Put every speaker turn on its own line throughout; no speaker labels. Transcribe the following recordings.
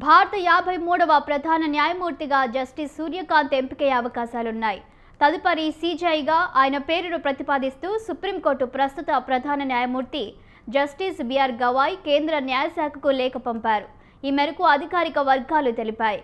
భారత 53వ ప్రధాన న్యాయమూర్తిగా జస్టిస్ సూర్యకాంత్ ఎంపికయ్యే అవకాశాలున్నాయి. తదుపరి సీజేఐగా ఆయన పేరును ప్రతిపాదిస్తూ సుప్రీంకోర్టు ప్రస్తుత ప్రధాన న్యాయమూర్తి జస్టిస్ బిఆర్ గవాయ్ కేంద్ర న్యాయశాఖకు లేఖ పంపారు. ఈ మేరకు అధికారిక వర్గాలు తెలిపాయి.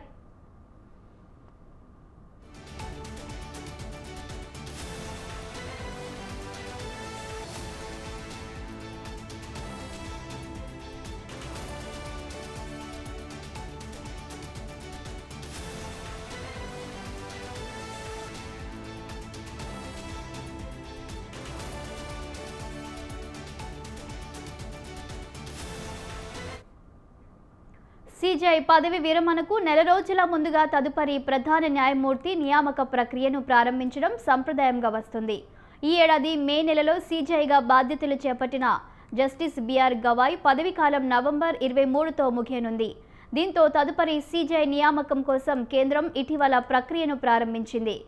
సీజేఐ పదవి విరమణకు నెల రోజుల ముందుగా తదుపరి ప్రధాన న్యాయమూర్తి నియామక ప్రక్రియను ప్రారంభించడం సంప్రదాయంగా వస్తుంది. ఈ ఏడాది మే నెలలో సీజేఐగా బాధ్యతలు చేపట్టిన జస్టిస్ బిఆర్ గవాయ్ పదవీ కాలం నవంబర్ 23తో ముగియనుంది. దీంతో తదుపరి సీజేఐ నియామకం కోసం కేంద్రం ఇటీవల ప్రక్రియను ప్రారంభించింది.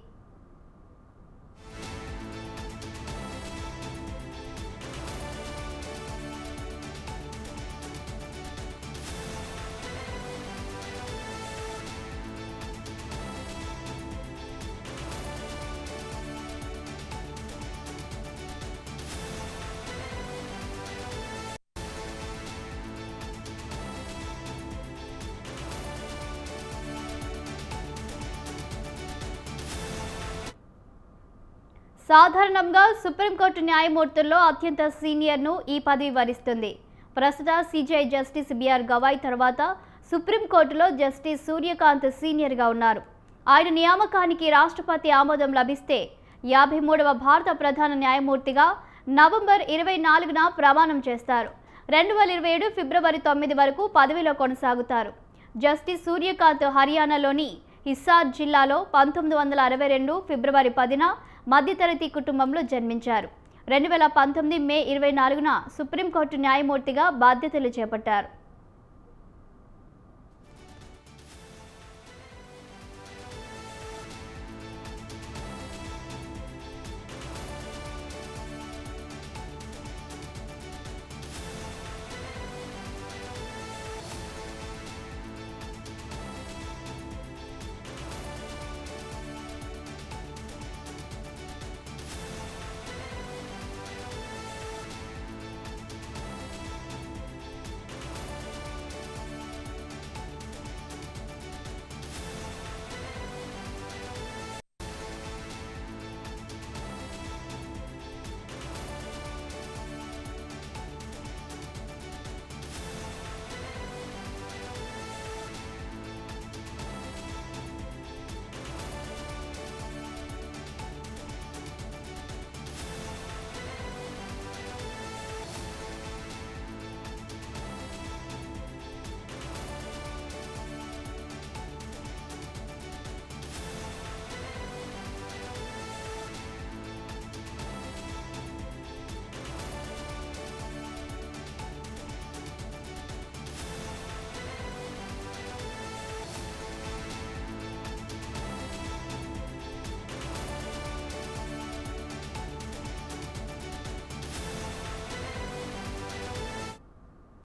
సాధారణంగా సుప్రీంకోర్టు న్యాయమూర్తుల్లో అత్యంత సీనియర్ను ఈ పదవి వరిస్తుంది. ప్రస్తుత సీజేఐ జస్టిస్ బిఆర్ గవాయ్ తర్వాత సుప్రీంకోర్టులో జస్టిస్ సూర్యకాంత్ సీనియర్గా ఉన్నారు. ఆయన నియామకానికి రాష్ట్రపతి ఆమోదం లభిస్తే 53వ భారత ప్రధాన న్యాయమూర్తిగా నవంబర్ 24న ప్రమాణం చేస్తారు. 2027 ఫిబ్రవరి 9 వరకు పదవిలో కొనసాగుతారు. జస్టిస్ సూర్యకాంత్ హర్యానాలోని హిస్సార్ జిల్లాలో 1962 ఫిబ్రవరి 10న మధ్యతరగతి కుటుంబంలో జన్మించారు. 2019 మే 24న సుప్రీంకోర్టు న్యాయమూర్తిగా బాధ్యతలు చేపట్టారు.